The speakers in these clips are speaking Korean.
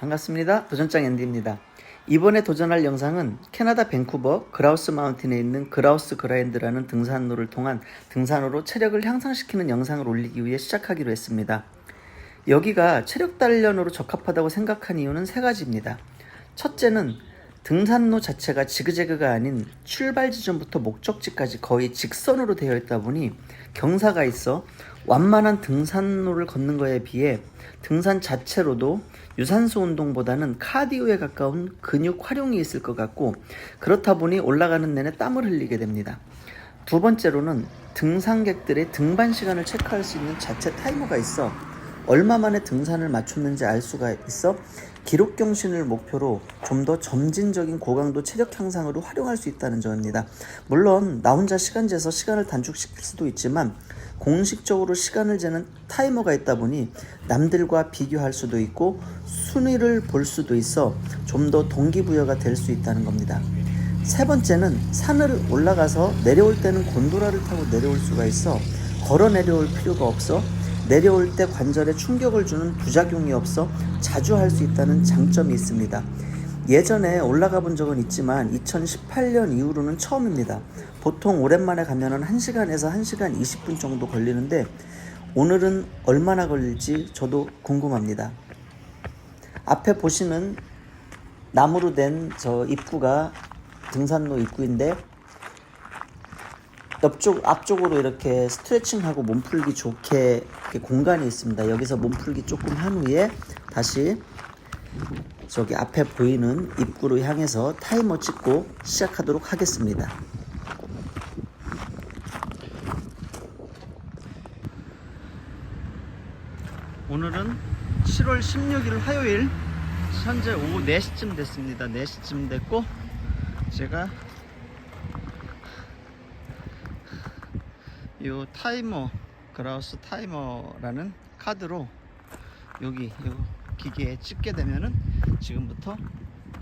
반갑습니다. 도전장 앤디입니다. 이번에 도전할 영상은 캐나다 밴쿠버 그라우스 마운틴에 있는 그라우스 그라인드라는 등산로를 통한 등산으로 체력을 향상시키는 영상을 올리기 위해 시작하기로 했습니다. 여기가 체력 단련으로 적합하다고 생각한 이유는 세 가지입니다. 첫째는 등산로 자체가 지그재그가 아닌 출발 지점부터 목적지까지 거의 직선으로 되어 있다 보니 경사가 있어 완만한 등산로를 걷는 것에 비해 등산 자체로도 유산소 운동보다는 카디오에 가까운 근육 활용이 있을 것 같고, 그렇다 보니 올라가는 내내 땀을 흘리게 됩니다. 두 번째로는 등산객들의 등반 시간을 체크할 수 있는 자체 타이머가 있어 얼마 만에 등산을 마쳤는지 알 수가 있어 기록 경신을 목표로 좀 더 점진적인 고강도 체력 향상으로 활용할 수 있다는 점입니다. 물론 나 혼자 시간 재서 시간을 단축시킬 수도 있지만 공식적으로 시간을 재는 타이머가 있다 보니 남들과 비교할 수도 있고 순위를 볼 수도 있어 좀 더 동기부여가 될 수 있다는 겁니다. 세 번째는 산을 올라가서 내려올 때는 곤도라를 타고 내려올 수가 있어 걸어 내려올 필요가 없어 내려올 때 관절에 충격을 주는 부작용이 없어 자주 할 수 있다는 장점이 있습니다. 예전에 올라가 본 적은 있지만 2018년 이후로는 처음입니다. 보통 오랜만에 가면은 1시간에서 1시간 20분 정도 걸리는데 오늘은 얼마나 걸릴지 저도 궁금합니다. 앞에 보시는 나무로 된 저 입구가 등산로 입구인데 앞쪽으로 이렇게 스트레칭하고 몸풀기 좋게 이렇게 공간이 있습니다. 여기서 몸풀기 조금 한 후에 다시 저기 앞에 보이는 입구로 향해서 타이머 찍고 시작하도록 하겠습니다. 오늘은 7월 16일 화요일, 현재 오후 4시쯤 됐습니다. 4시쯤 됐고 제가 요 타이머, 그라우스 타이머라는 카드로 여기 요 기계에 찍게 되면은 지금부터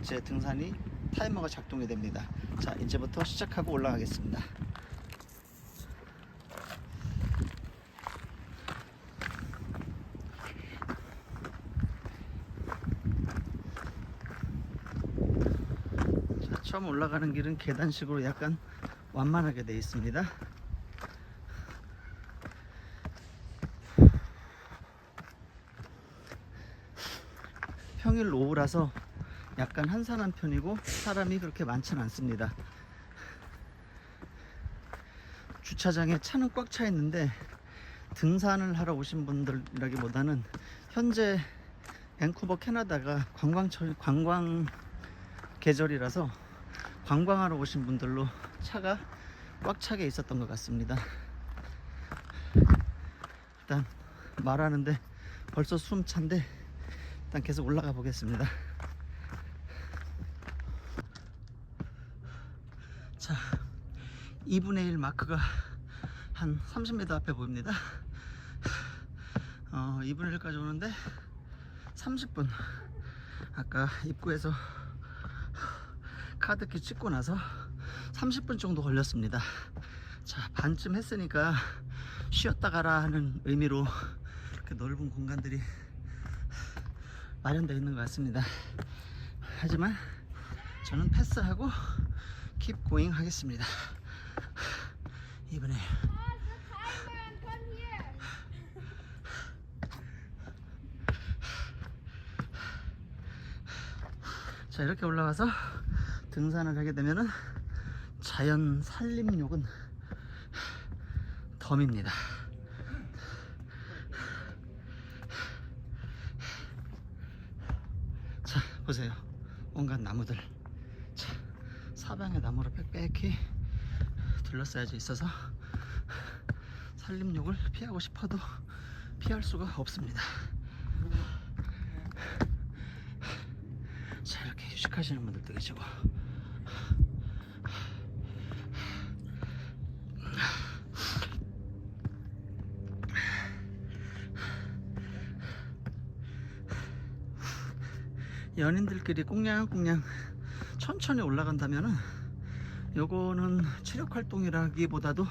제 등산이 타이머가 작동이 됩니다. 자, 이제부터 시작하고 올라가겠습니다. 자, 처음 올라가는 길은 계단식으로 약간 완만하게 되어 있습니다. 평일 오후라서 약간 한산한 편이고 사람이 그렇게 많지는 않습니다. 주차장에 차는 꽉 차 있는데 등산을 하러 오신 분들이라기보다는 현재 밴쿠버 캐나다가 관광 계절이라서 관광하러 오신 분들로 차가 꽉 차게 있었던 것 같습니다. 일단 말하는데 벌써 숨 찬데 일단 계속 올라가 보겠습니다. 자, 2분의 1 마크가 한 30m 앞에 보입니다. 2분의 1까지 오는데 30분, 아까 입구에서 카드키 찍고 나서 30분 정도 걸렸습니다. 자, 반쯤 했으니까 쉬었다 가라 하는 의미로 이렇게 넓은 공간들이 마련되어 있는 것 같습니다. 하지만 저는 패스하고 keep going 하겠습니다. 이번에 자, 이렇게 올라가서 등산을 하게 되면은 자연 산림욕은 덤입니다. 자, 보세요. 온갖 나무들. 자, 사방에 나무로 빽빽히 둘러싸여져 있어서 산림욕을 피하고 싶어도 피할 수가 없습니다. 자, 이렇게 휴식하시는 분들도 계시고, 연인들끼리 꽁냥꽁냥 천천히 올라간다면은 요거는 체력 활동이라기보다도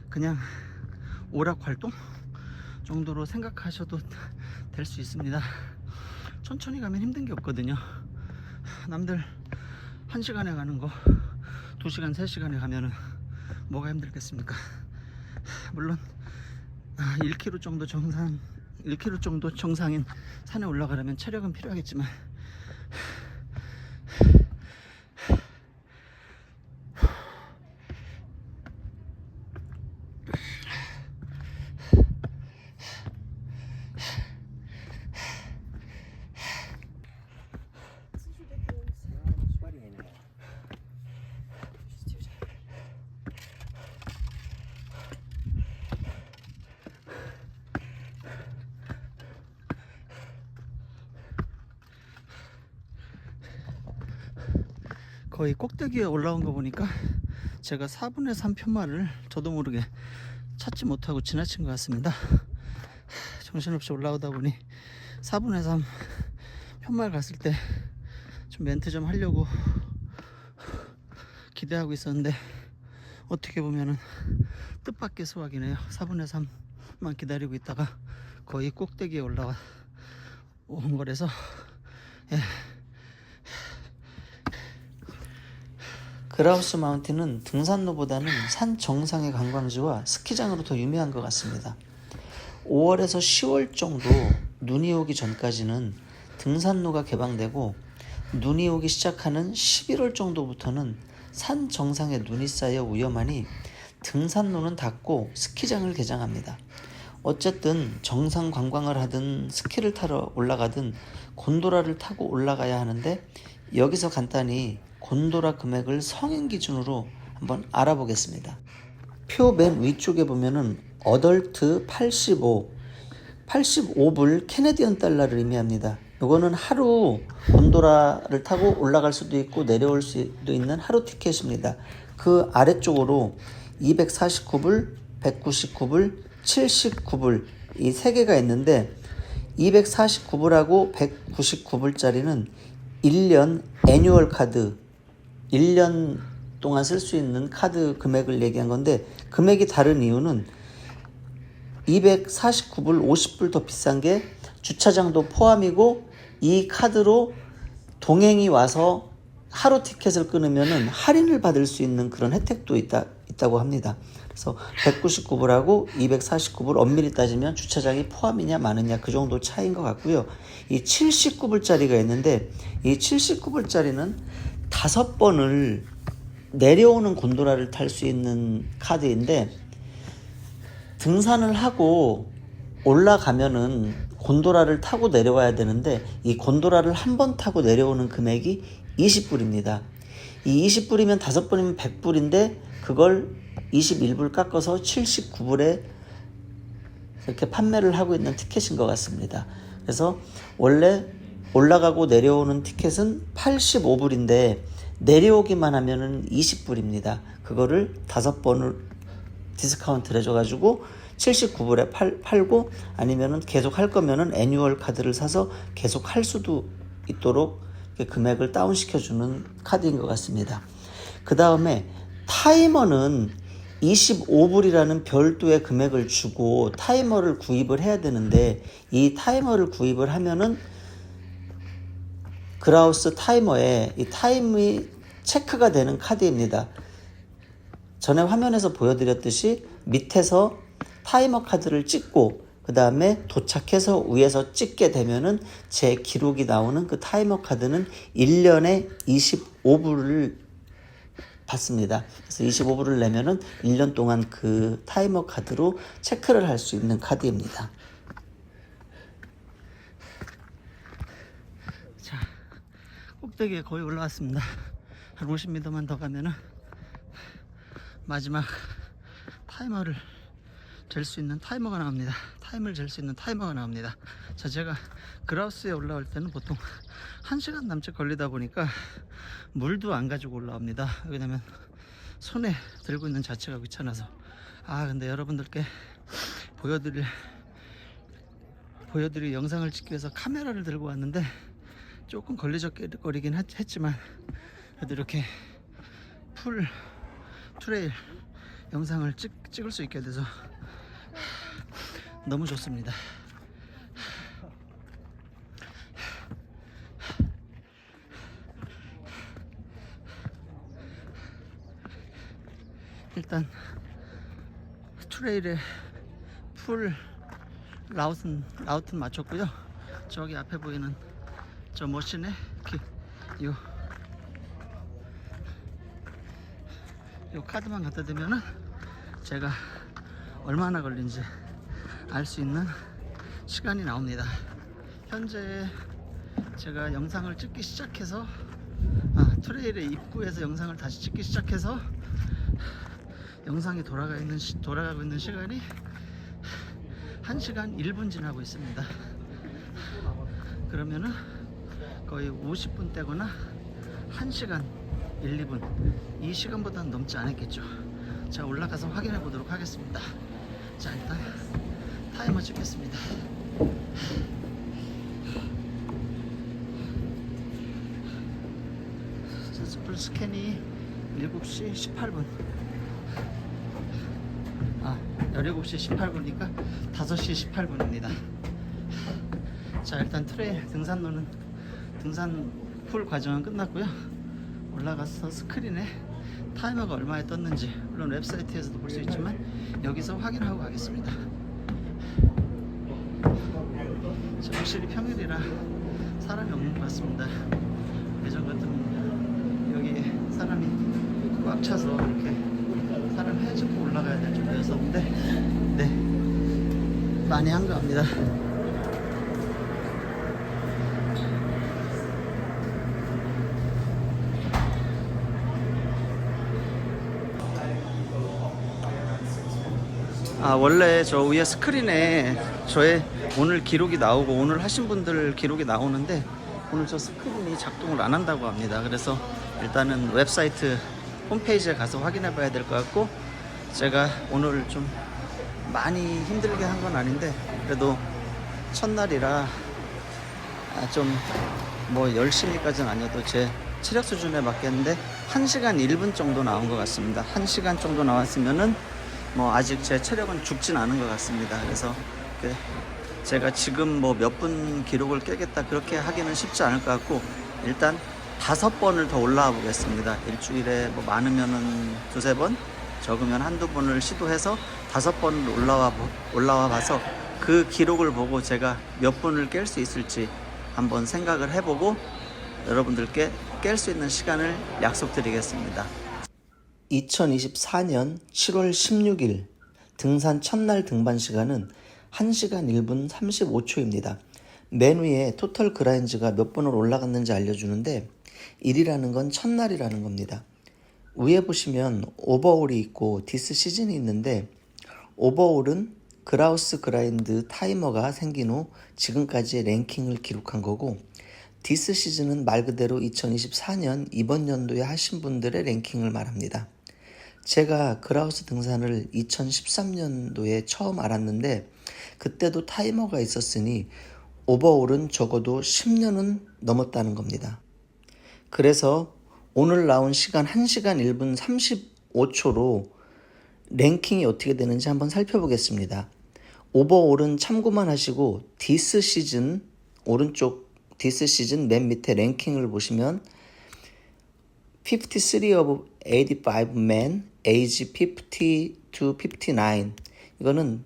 그냥 오락 활동 정도로 생각하셔도 될 수 있습니다. 천천히 가면 힘든 게 없거든요. 남들 1시간에 가는 거 2시간 3시간에 가면은 뭐가 힘들겠습니까? 물론 1km 정도 정상 1km 정도 정상인 산에 올라가려면 체력은 필요하겠지만 거의 꼭대기에 올라온 거 보니까 제가 4분의 3 편말을 저도 모르게 찾지 못하고 지나친 것 같습니다. 정신없이 올라오다 보니 4분의 3 편말 갔을 때 좀 멘트 좀 하려고 기대하고 있었는데 어떻게 보면은 뜻밖의 수확이네요. 4분의 3만 기다리고 있다가 거의 꼭대기에 올라온 거라서 예. 그라우스 마운틴은 등산로보다는 산 정상의 관광지와 스키장으로 더 유명한 것 같습니다. 5월에서 10월 정도 눈이 오기 전까지는 등산로가 개방되고 눈이 오기 시작하는 11월 정도부터는 산 정상에 눈이 쌓여 위험하니 등산로는 닫고 스키장을 개장합니다. 어쨌든 정상 관광을 하든 스키를 타러 올라가든 곤도라를 타고 올라가야 하는데 여기서 간단히 곤도라 금액을 성인 기준으로 한번 알아보겠습니다. 표 맨 위쪽에 보면은 어덜트 85불 캐네디언 달러를 의미합니다. 이거는 하루 곤도라를 타고 올라갈 수도 있고 내려올 수도 있는 하루 티켓입니다. 그 아래쪽으로 249불, 199불, 79불 이 세 개가 있는데 249불하고 199불짜리는 1년 애뉴얼 카드 1년 동안 쓸 수 있는 카드 금액을 얘기한 건데 금액이 다른 이유는 249불 50불 더 비싼 게 주차장도 포함이고 이 카드로 동행이 와서 하루 티켓을 끊으면 할인을 받을 수 있는 그런 혜택도 있다고 합니다. 그래서 199불하고 249불 엄밀히 따지면 주차장이 포함이냐 마느냐 그 정도 차이인 것 같고요. 이 79불짜리가 있는데 이 79불짜리는 5번을 내려오는 곤도라를 탈 수 있는 카드인데 등산을 하고 올라가면은 곤도라를 타고 내려와야 되는데 이 곤도라를 한 번 타고 내려오는 금액이 20불입니다. 이 20불이면 5번이면 100불인데 그걸 21불 깎아서 79불에 이렇게 판매를 하고 있는 티켓인 것 같습니다. 그래서 원래 올라가고 내려오는 티켓은 85불인데 내려오기만 하면은 20불입니다. 그거를 5번을 디스카운트를 해줘가지고 79불에 팔고 아니면은 계속 할 거면은 애뉴얼 카드를 사서 계속 할 수도 있도록 금액을 다운시켜주는 카드인 것 같습니다. 그 다음에 타이머는 25불이라는 별도의 금액을 주고 타이머를 구입을 해야 되는데 이 타이머를 구입을 하면은 그라우스 타이머에 이 타임이 체크가 되는 카드입니다. 전에 화면에서 보여드렸듯이 밑에서 타이머 카드를 찍고 그 다음에 도착해서 위에서 찍게 되면은 제 기록이 나오는 그 타이머 카드는 1년에 25불을 받습니다. 그래서 25불을 내면은 1년 동안 그 타이머 카드로 체크를 할 수 있는 카드입니다. 자, 꼭대기에 거의 올라왔습니다. 한 50m만 더 가면은 마지막 타이머를 잴 수 있는 타이머가 나옵니다. 타임을 잴 수 있는 타이머가 나옵니다. 자, 제가 그라우스에 올라올 때는 보통 1시간 남짓 걸리다 보니까 물도 안 가지고 올라옵니다. 왜냐면 손에 들고 있는 자체가 귀찮아서. 근데 여러분들께 보여드릴 영상을 찍기 위해서 카메라를 들고 왔는데 조금 걸리적거리긴 했지만 그래도 이렇게 풀 트레일 영상을 찍을 수 있게 돼서 너무 좋습니다. 일단 트레일에 풀 라우튼 맞췄고요. 저기 앞에 보이는 저 머신에 요 카드만 갖다 대면은 제가 얼마나 걸린지 알 수 있는 시간이 나옵니다. 현재 제가 영상을 찍기 시작해서 트레일의 입구에서 영상을 다시 찍기 시작해서 영상이 돌아가고 있는 시간이 1시간 1분 지나고 있습니다. 그러면은 거의 50분 떼거나 1시간 1, 2분 이 시간보다는 넘지 않았겠죠. 자, 올라가서 확인해 보도록 하겠습니다. 자, 일단 타이머 찍겠습니다. 자, 스플 스캔이 7시 18분 17시 18분이니까 5시 18분입니다. 자, 일단 트레일 등산 풀 과정은 끝났고요. 올라가서 스크린에 타이머가 얼마에 떴는지 물론 웹사이트에서도 볼 수 있지만 여기서 확인하고 가겠습니다. 자, 확실히 평일이라 사람이 없는 것 같습니다. 예전 같으면 여기 사람이 꽉 차서 이렇게 사람 해집고 올라가야 될 정도였었는데 네, 많이 한가합니다. 원래 저 위에 스크린에 저의 오늘 기록이 나오고 오늘 하신 분들 기록이 나오는데 오늘 저 스크린이 작동을 안 한다고 합니다. 그래서 일단은 웹사이트 홈페이지에 가서 확인해 봐야 될 것 같고, 제가 오늘 좀 많이 힘들게 한 건 아닌데 그래도 첫날이라 좀 뭐 열심히까지는 아니어도 제 체력 수준에 맞겠는데 1시간 1분 정도 나온 것 같습니다. 1시간 정도 나왔으면은 뭐 아직 제 체력은 죽진 않은 것 같습니다. 그래서 제가 지금 뭐 몇 분 기록을 깨겠다 그렇게 하기는 쉽지 않을 것 같고, 일단 5번을 더 올라와 보겠습니다. 일주일에 뭐 많으면은 2-3번, 적으면 1-2번을 시도해서 5번을 올라와 봐서 그 기록을 보고 제가 몇 분을 깰 수 있을지 한번 생각을 해보고 여러분들께 깰 수 있는 시간을 약속드리겠습니다. 2024년 7월 16일 등산 첫날 등반 시간은 1시간 1분 35초입니다. 맨 위에 토탈 그라인즈가 몇 번을 올라갔는지 알려주는데 1이라는 건 첫날이라는 겁니다. 위에 보시면 오버홀이 있고 디스 시즌이 있는데, 오버홀은 그라우스 그라인드 타이머가 생긴 후 지금까지의 랭킹을 기록한 거고, 디스 시즌은 말 그대로 2024년 이번 연도에 하신 분들의 랭킹을 말합니다. 제가 그라우스 등산을 2013년도에 처음 알았는데 그때도 타이머가 있었으니 오버홀은 적어도 10년은 넘었다는 겁니다. 그래서 오늘 나온 시간 1시간 1분 35초로 랭킹이 어떻게 되는지 한번 살펴보겠습니다. 오버홀은 참고만 하시고 디스 시즌, 오른쪽 디스 시즌 맨 밑에 랭킹을 보시면 53 of 85 men age 50 to 59, 이거는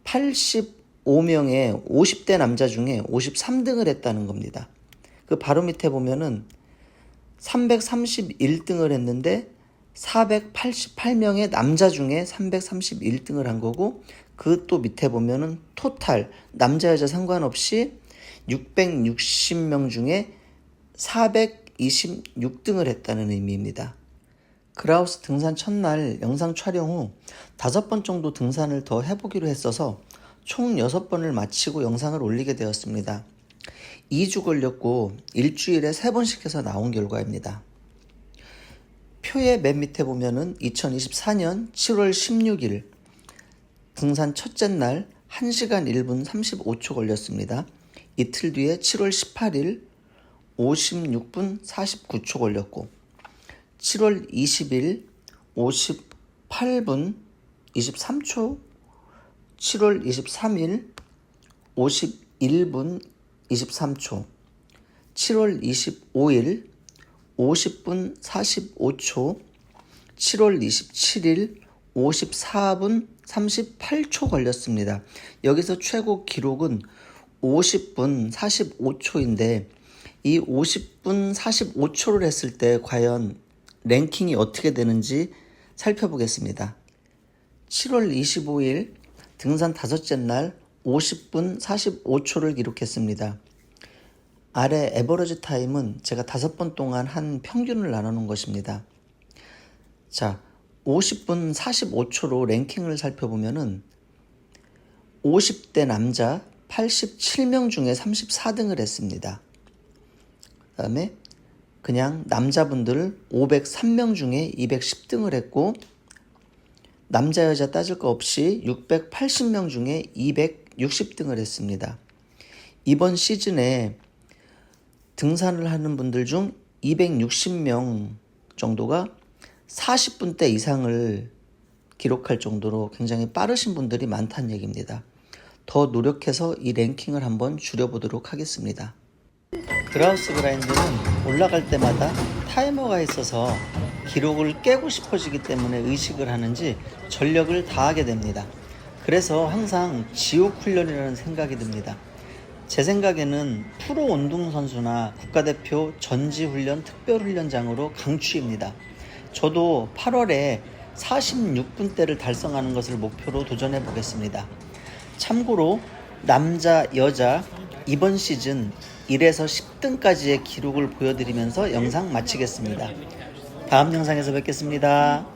85명의 50대 남자 중에 53등을 했다는 겁니다. 그 바로 밑에 보면은 331등을 했는데 488명의 남자 중에 331등을 한 거고, 그 또 밑에 보면은 토탈 남자 여자 상관없이 660명 중에 426등을 했다는 의미입니다. 그라우스 등산 첫날 영상 촬영 후 5번 정도 등산을 더 해보기로 했어서 총 6번을 마치고 영상을 올리게 되었습니다. 2주 걸렸고 일주일에 3번씩 해서 나온 결과입니다. 표의 맨 밑에 보면은 2024년 7월 16일 등산 첫째 날 1시간 1분 35초 걸렸습니다. 이틀 뒤에 7월 18일 56분 49초 걸렸고, 7월 20일 58분 23초, 7월 23일 51분 23초, 7월 25일 50분 45초, 7월 27일 54분 38초 걸렸습니다. 여기서 최고 기록은 50분 45초인데 이 50분 45초를 했을 때 과연 랭킹이 어떻게 되는지 살펴보겠습니다. 7월 25일 등산 다섯째 날 50분 45초를 기록했습니다. 아래 에버러지 타임은 제가 5번 동안 한 평균을 나눠놓은 것입니다. 자, 50분 45초로 랭킹을 살펴보면은 50대 남자 87명 중에 34등을 했습니다. 그 다음에 그냥 남자분들 503명 중에 210등을 했고 남자 여자 따질 거 없이 680명 중에 260등을 했습니다. 이번 시즌에 등산을 하는 분들 중 260명 정도가 40분대 이상을 기록할 정도로 굉장히 빠르신 분들이 많다는 얘기입니다. 더 노력해서 이 랭킹을 한번 줄여보도록 하겠습니다. 그라우스 그라인드는 올라갈 때마다 타이머가 있어서 기록을 깨고 싶어지기 때문에 의식을 하는지 전력을 다하게 됩니다. 그래서 항상 지옥 훈련이라는 생각이 듭니다. 제 생각에는 프로 운동선수나 국가대표 전지훈련 특별훈련장으로 강추입니다. 저도 8월에 46분대를 달성하는 것을 목표로 도전해 보겠습니다. 참고로 남자, 여자 이번 시즌 1에서 10등까지의 기록을 보여드리면서 영상 마치겠습니다. 다음 영상에서 뵙겠습니다.